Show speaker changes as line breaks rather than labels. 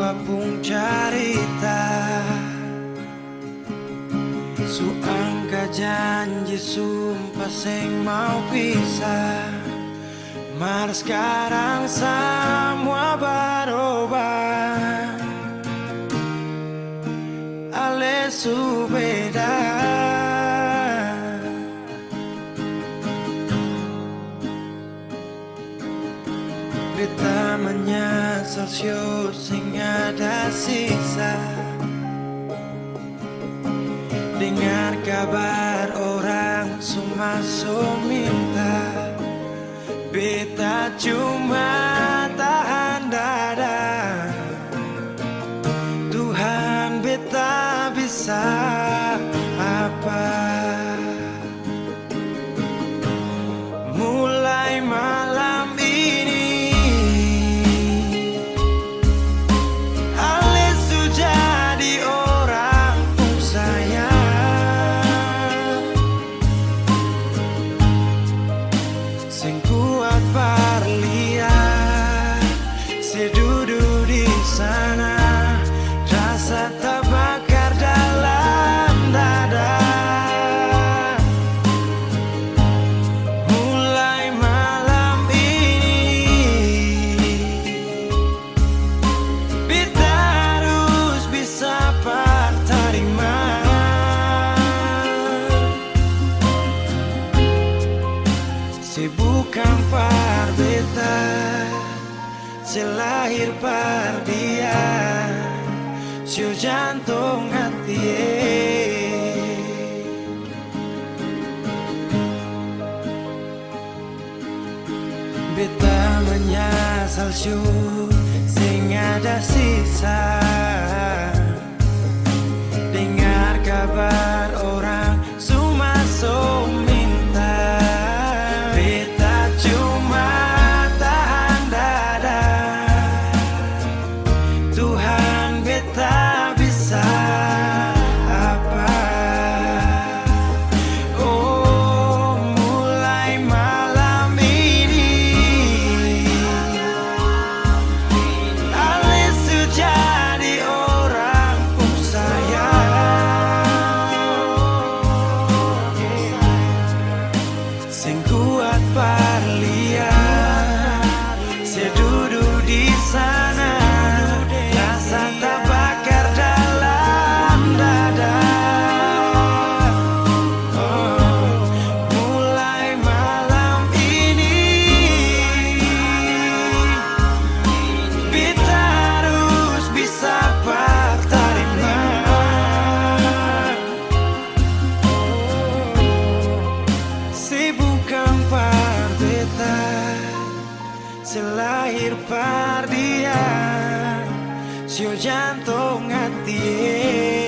apapun cerita, su angka janji sumpah sing mau pisah. Mar sekarang semua berubah, ale su beda. Beta menyesal sio sing ada sisa. Dengar kabar orang semua minta, beta cuma tahan dada. Tuhan beta bisa apa? Mulai malam ini Ale su jadi orang pun sayang, sing kuat berlian, sedudu di sana, rasa terbakar dalam dada. Mulai malam ini beta harus bisa terima. Bukan par beta, selahir par dia, sio jantung hati. Beta menyesal sio sing ada sisa. Dengar kabar orang semua minta, beta cuma tahan dada. Tuhan beta bisa apa? Oh, mulai malam ini Ale su jadi orang pun sayang, sing kuat berlian, sedudu di sana, rasa terbakar dalam dada. Oh, mulai malam ini beta harus bisa terima. Bukan par beta, selahir par dia, sio jantung hati.